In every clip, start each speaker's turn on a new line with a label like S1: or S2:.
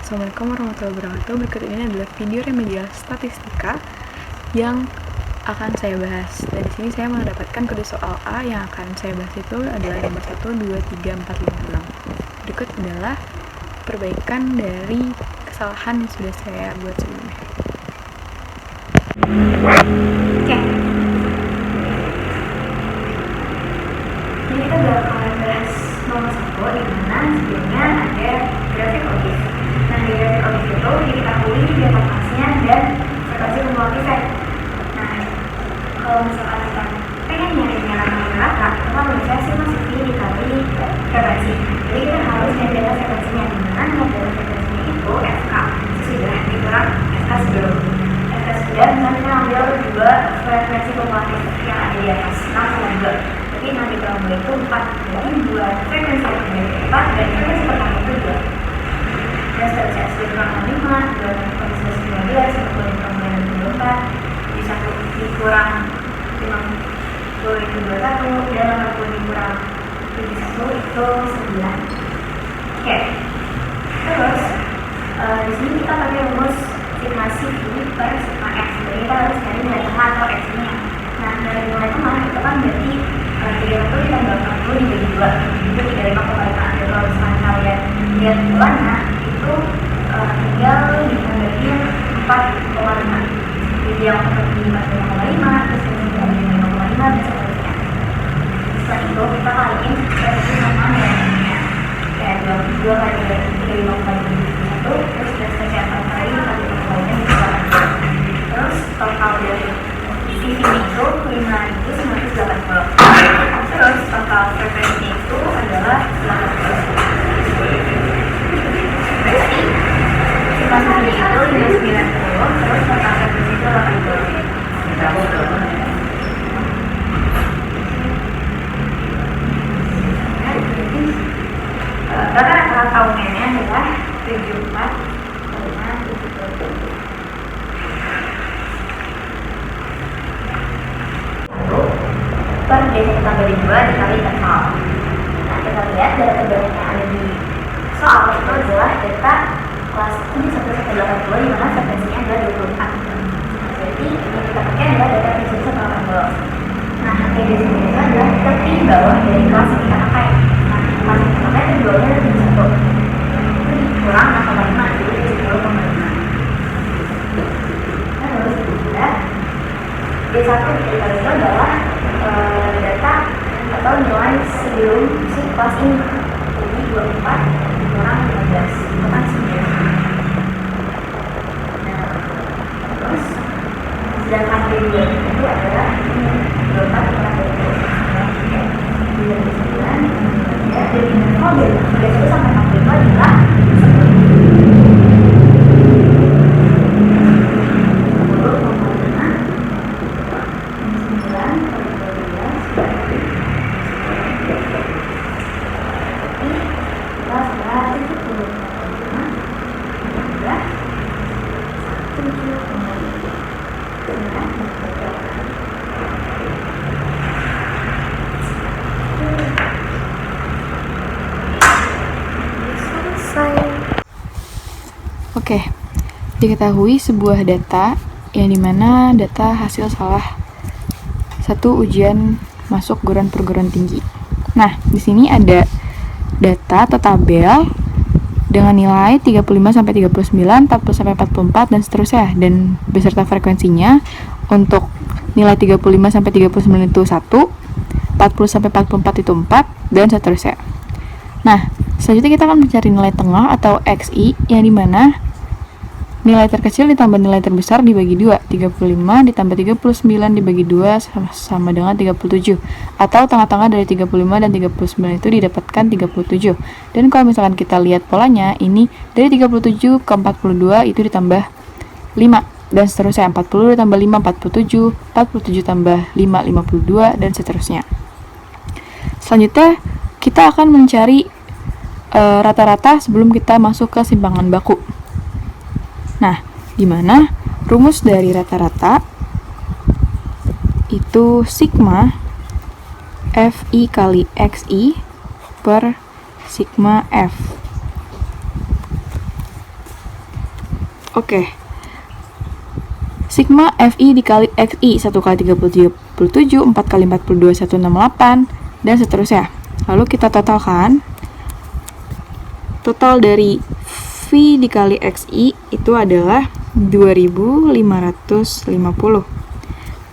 S1: Assalamualaikum warahmatullahi wabarakatuh. Berikut ini adalah video remedial statistika yang akan saya bahas. Dan di sini saya mendapatkan kode soal A yang akan saya bahas itu adalah nomor 1, 2, 3, 4, 5, 6. Berikut adalah perbaikan dari kesalahan yang sudah saya buat sebelumnya.
S2: Oke. Ini kita bakalan bahas nomor 1 di mana sebelumnya ada grafik objek. Nah, di grafik objek itu diketahui data kelasnya dan frekuensi kumulatifnya. Nah, kalau misalkan kita pengen nyari nilai rata, kita bisa simulasi dikali frekuensi. Jadi kita harus nyari data frekuensinya, di mana data frekuensinya itu FK sudah dikurang FK sebelum. FK sudah, misalnya kita ambil dua frekuensi kumulatif yang ada di atas 6,2. Jadi 6 dikurang 2 itu 4. Jadi dua frekuensi yang ada di 4 dan frekuensi pertama itu 2. Dan seterusnya dikurang 5, 2 frekuensi 19, 1 dikurang 24, di 1 dikurang 50 itu 21, dan 80 dikurang 71 itu 9. Oke. Terus di sini kita pakai rumus sigma C per sigma X. Jadi kita harus cari nilai tengah atau X-nya. Nah, dari nilai tengah itu kan berarti 31 ditambah 40 dibagi 2 itu 35,5. Dan kalau misalkan kalian lihat bulannya itu tinggal ditambahin 4,5. Jadi yang pertama 45,5, terus yang kedua 5,5 dan seterusnya. Setelah itu kita kaliin versi sama nilainya. Kayak 2 kali 35,5 terus dan seterusnya 4 kali 45,5 itu 8. Terus total dari CV itu 5.980. Terus total frekuensi itu adalah 18. Berarti sigma CV itu 590, terus total frekuensi itu 80. Rata-rata tahunnya adalah 74,7. Per D1 tambah D2 dikali total. Nah, kita lihat data terbanyak yang ada di soal itu adalah data kelas 7180 di mana frekuensinya adalah 24. Jadi yang kita pakai adalah data 7180. Nah, yang di sini itu adalah tepi bawah dari kelas yang kita pakai. Nah, kelas yang kita pakai itu bawahnya ada 71. Itu dikurang 6,5 jadi 70,5. Terus juga D1 kita itu adalah data atau nilai sebelum si kelas ini. Jadi 24 kurang 15 itu kan 9. Nah, terus sedangkan D2 itu adalah 24 kurang 29 ya, dari interval dari 30 sampai 45 adalah
S1: Oke, diketahui sebuah data yang dimana data hasil salah satu ujian masuk perguruan tinggi. Nah, di sini ada data atau tabel dengan nilai 35 sampai 39, 40 sampai 44 dan seterusnya, dan beserta frekuensinya. Untuk nilai 35 sampai 39 itu 1, 40 sampai 44 itu 4 dan seterusnya. Nah, selanjutnya kita akan mencari nilai tengah atau XI yang dimana nilai terkecil ditambah nilai terbesar dibagi 2, 35 ditambah 39 dibagi 2 sama dengan 37. Atau tengah-tengah dari 35 dan 39 itu didapatkan 37. Dan kalau misalkan kita lihat polanya, ini dari 37 ke 42 itu ditambah 5. Dan seterusnya, 40 ditambah 5, 47, 47 tambah 5, 52, dan seterusnya. Selanjutnya, kita akan mencari rata-rata sebelum kita masuk ke simpangan baku. Nah, di mana rumus dari rata-rata itu sigma FI kali XI per sigma F. Oke. Sigma FI dikali XI 1 kali 37, 4 kali 42, 168, dan seterusnya. Lalu kita totalkan. Total dari V dikali XI itu adalah 2550.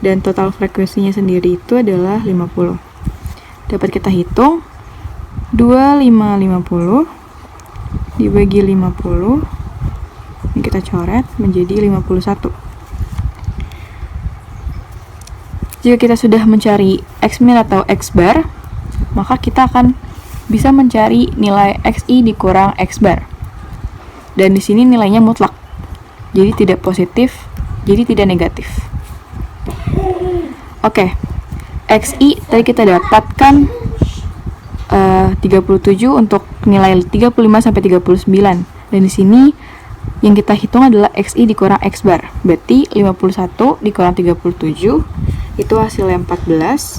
S1: Dan total frekuensinya sendiri itu adalah 50. Dapat kita hitung 2550 dibagi 50. Ini kita coret menjadi 51. Jika kita sudah mencari X-min atau X-bar, maka kita akan bisa mencari nilai XI dikurang X-bar. Dan di sini nilainya mutlak. Jadi tidak positif, jadi tidak negatif. Oke. XI tadi kita dapatkan 37 untuk nilai 35 sampai 39. Dan di sini yang kita hitung adalah XI dikurang X-bar. Berarti 51 dikurang 37 itu hasilnya 14.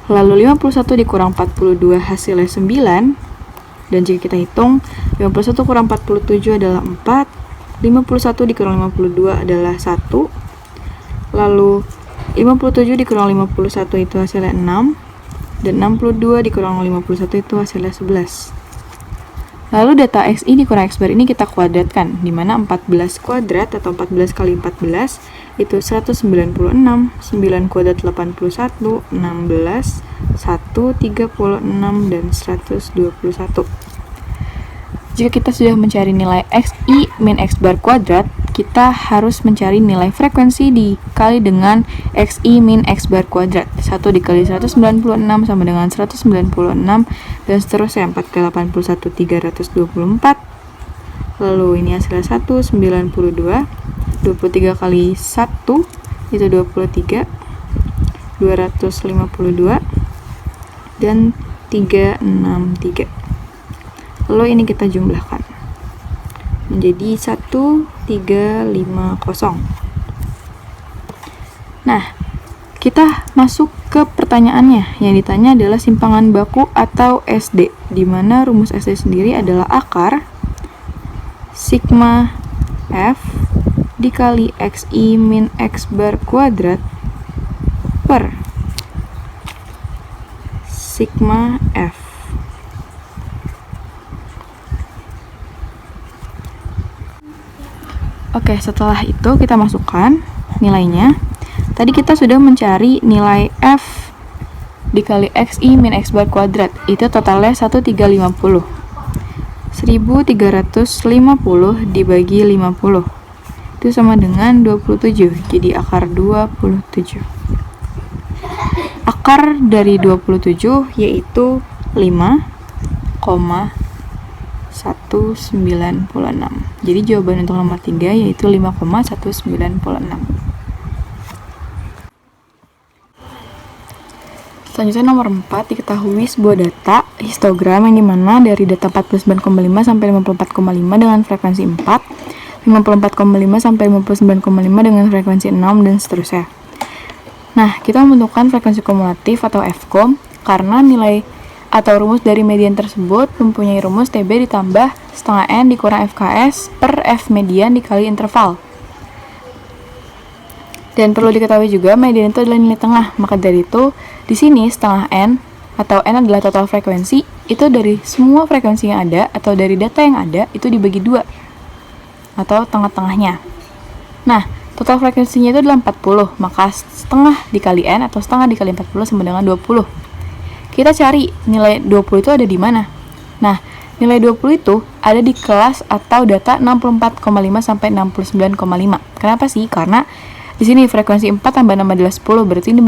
S1: Lalu 51 dikurang 42 hasilnya 9. Dan jika kita hitung 51 kurang 47 adalah 4. 51 dikurang 52 adalah 1. Lalu 57 dikurang 51 itu hasilnya 6. Dan 62 dikurang 51 itu hasilnya 11. Lalu data XI dikurang X-bar ini kita kuadratkan, di mana 14 kuadrat atau 14 kali 14 itu 196, 9 kuadrat 81, 16, 1, 36, dan 121. Jika kita sudah mencari nilai XI min X-bar kuadrat, kita harus mencari nilai frekuensi dikali dengan XI min X-bar kuadrat. 1 dikali 196 sama dengan 196, dan seterusnya. 4 kali 81, 324. Lalu ini hasilnya 192. 23 kali 1 itu 23. 252. Dan 363. Lalu ini kita jumlahkan menjadi 1350. Nah, kita masuk ke pertanyaannya. Yang ditanya adalah simpangan baku atau SD, di mana rumus SD sendiri adalah akar sigma F dikali XI min X bar kuadrat per sigma F. Oke, setelah itu kita masukkan nilainya. Tadi kita sudah mencari nilai F dikali XI min X bar kuadrat. Itu totalnya 1350. 1350 dibagi 50. Itu sama dengan 27. Jadi akar 27. Akar dari 27 yaitu 5,196. Jadi jawaban untuk nomor 3 yaitu 5,196. Selanjutnya nomor 4, diketahui sebuah data histogram yang dimana dari data 49,5 sampai 54,5 dengan frekuensi 4, 54,5 sampai 59,5 dengan frekuensi 6, dan seterusnya. Nah, kita membentukkan frekuensi kumulatif atau Fkom karena nilai atau rumus dari median tersebut mempunyai rumus TB ditambah setengah N dikurang FKS per F median dikali interval. Dan perlu diketahui juga median itu adalah nilai tengah. Maka dari itu, di sini setengah N atau N adalah total frekuensi, itu dari semua frekuensi yang ada atau dari data yang ada itu dibagi 2 atau tengah-tengahnya. Nah, total frekuensinya itu adalah 40, maka setengah dikali N atau setengah dikali 40 sama dengan 20. Kita cari nilai 20 itu ada di mana? Nah, nilai 20 itu ada di kelas atau data 64,5 sampai 69,5. Kenapa sih? Karena di sini frekuensi 4 tambah 6 adalah 10, berarti ini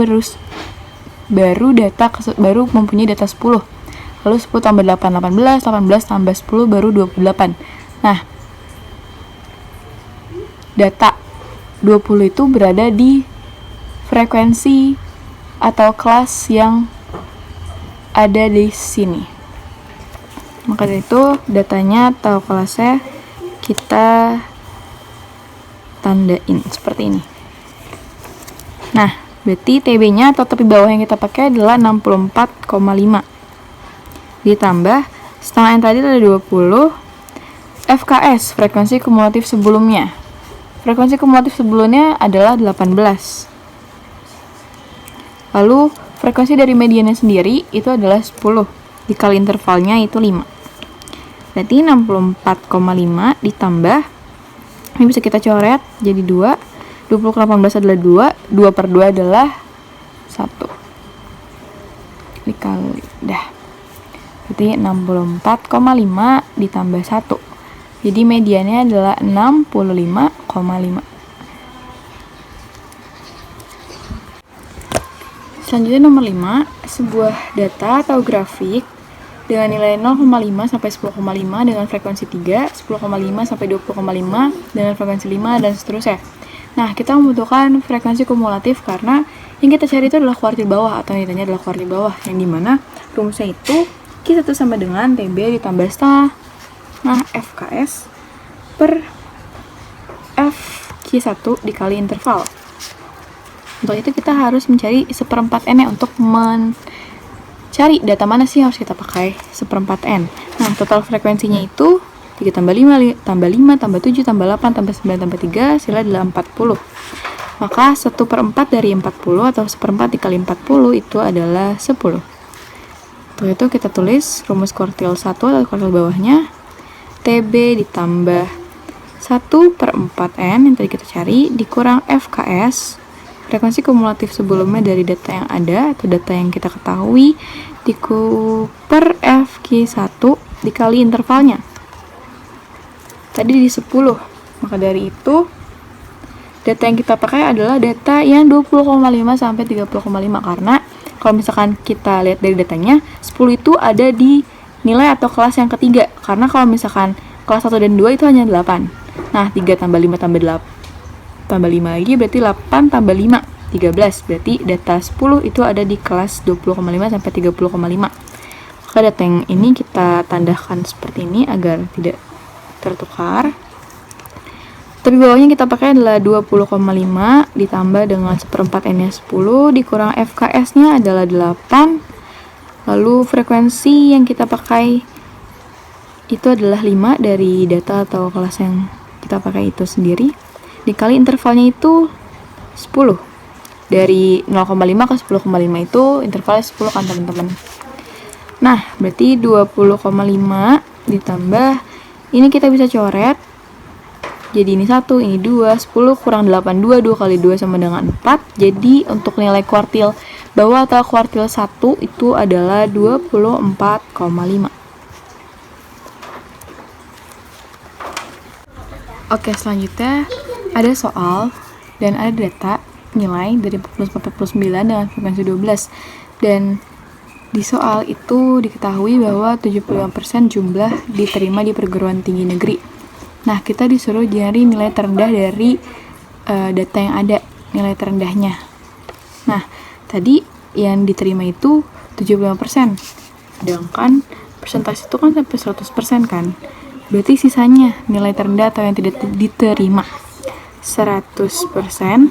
S1: baru mempunyai data 10. Lalu 10 tambah 8, 18, 18 tambah 10 baru 28. Nah, data 20 itu berada di frekuensi atau kelas yang ada di sini. Maka dari itu datanya atau kelasnya kita tandain seperti ini. Nah, berarti TB-nya atau tepi bawah yang kita pakai adalah 64,5. Ditambah setengah N tadi ada 20, FKS, frekuensi kumulatif sebelumnya. Frekuensi kumulatif sebelumnya adalah 18. Lalu frekuensi dari mediannya sendiri itu adalah 10. Dikali intervalnya itu 5. Berarti 64,5 ditambah, ini bisa kita coret jadi 2. 20 ke 18 adalah 2. 2 per 2 adalah 1. Dikali, dah. Berarti 64,5 ditambah 1. Jadi mediannya adalah 65,5. Selanjutnya nomor 5, sebuah data atau grafik dengan nilai 0,5 sampai 10,5 dengan frekuensi 3, 10,5 sampai 20,5 dengan frekuensi 5, dan seterusnya. Nah, kita membutuhkan frekuensi kumulatif karena yang kita cari itu adalah kuartil bawah, atau yang ditanya adalah kuartil bawah, yang dimana rumusnya itu Q1 sama dengan TB ditambah setengah. Nah, FKS per FQ1 dikali interval. Untuk itu kita harus mencari 1/4 N untuk mencari data mana sih harus kita pakai 1/4 N. Nah, total frekuensinya itu 3 tambah 5, tambah 5, tambah 7, tambah 8, tambah 9, tambah 3, hasilnya adalah 40. Maka 1/4 dari 40 atau 1/4 dikali 40 itu adalah 10. Untuk itu kita tulis rumus kuartil 1 atau kuartil bawahnya TB ditambah 1/4 N yang tadi kita cari dikurang FKS, frekuensi kumulatif sebelumnya dari data yang ada atau data yang kita ketahui, per FQ1 dikali intervalnya. Tadi di 10. Maka dari itu data yang kita pakai adalah data yang 20,5 sampai 30,5 karena kalau misalkan kita lihat dari datanya 10 itu ada di nilai atau kelas yang ketiga, karena kalau misalkan kelas 1 dan 2 itu hanya 8. Nah, 3 tambah 5 tambah 8 tambah 5 lagi berarti 8 tambah 5 13. Berarti data 10 itu ada di kelas 20,5 sampai 30,5. Maka data yang ini kita tandahkan seperti ini agar tidak tertukar. Tapi bawahnya kita pakai adalah 20,5 ditambah dengan 1/4 N-nya 10 dikurang FKS-nya adalah 8. Lalu frekuensi yang kita pakai itu adalah 5 dari data atau kelas yang kita pakai itu sendiri. Dikali intervalnya itu 10. Dari 0,5 ke 10,5 itu intervalnya 10 kan teman-teman. Nah, berarti 20,5 ditambah, ini kita bisa coret. Jadi ini 1, ini 2, 10 kurang 8, 2 kali 2 sama dengan 4. Jadi untuk nilai kuartil bawah atau kuartil 1 itu adalah 24,5. Oke, selanjutnya ada soal dan ada data nilai dari 49 dengan frekuensi 12. Dan di soal itu diketahui bahwa 75% jumlah diterima di perguruan tinggi negeri. Nah, kita disuruh cari nilai terendah dari data yang ada, nilai terendahnya. Nah, tadi yang diterima itu 75%. Sedangkan persentase itu kan sampai 100% kan. Berarti sisanya nilai terendah atau yang tidak diterima 100%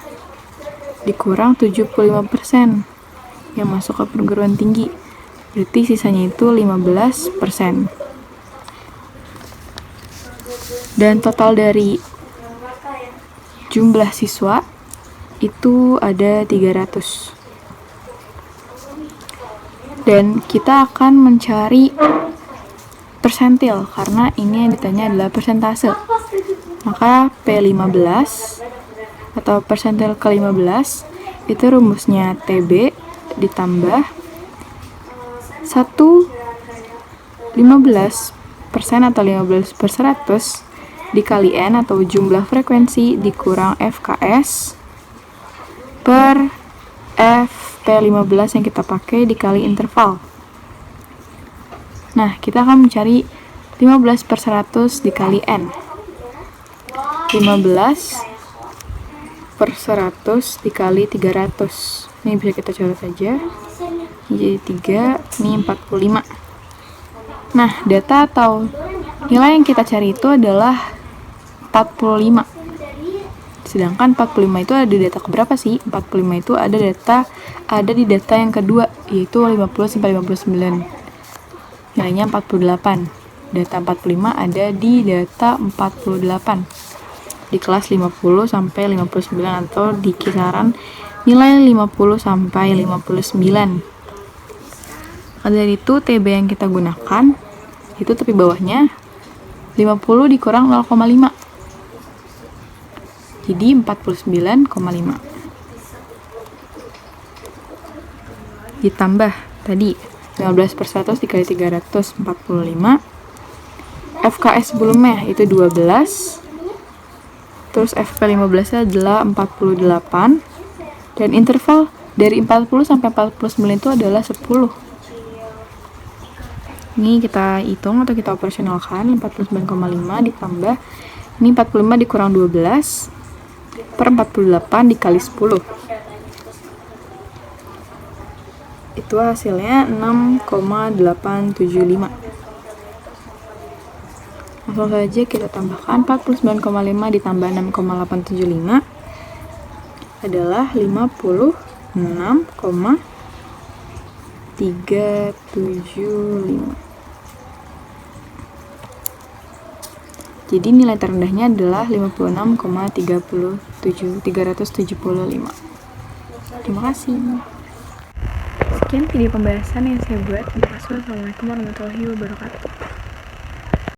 S1: dikurang 75% yang masuk ke perguruan tinggi. Berarti sisanya itu 15%. Dan total dari jumlah siswa itu ada 300. Dan kita akan mencari persentil karena ini yang ditanya adalah persentase. Maka P15 atau persentil ke-15 itu rumusnya TB ditambah 15% atau 15/100 dikali N atau jumlah frekuensi dikurang FKS per FP15 yang kita pakai dikali interval. Nah, kita akan mencari 15/100 dikali N. 15/100 dikali 300. Ini bisa kita coret saja. Jadi 3, ini 45. Nah, data atau nilai yang kita cari itu adalah 45. Sedangkan 45 itu ada di data keberapa sih? 45 itu ada di data yang kedua, yaitu 50 sampai 59. Nilainya 48. data 45 ada di data 48 di kelas 50 sampai 59 atau di kisaran nilai 50 sampai 59. Maka dari itu TB yang kita gunakan itu tepi bawahnya 50 dikurang 0,5 jadi 49,5 ditambah tadi 15/100 dikali 345. FKS sebelumnya itu 12, terus FP15 adalah 48, dan interval dari 40 sampai 49 itu adalah 10. Ini kita hitung atau kita operasionalkan, 49,5 ditambah, ini 45 dikurang 12 per 48 dikali 10. Itu hasilnya 6,875. Langsung saja kita tambahkan 49,5 ditambah 6,875 adalah 56,375. Jadi nilai terendahnya adalah 56,375. Terima kasih. Sekian video pembahasan yang saya buat. Terima kasih. Wassalamualaikum warahmatullahi wabarakatuh.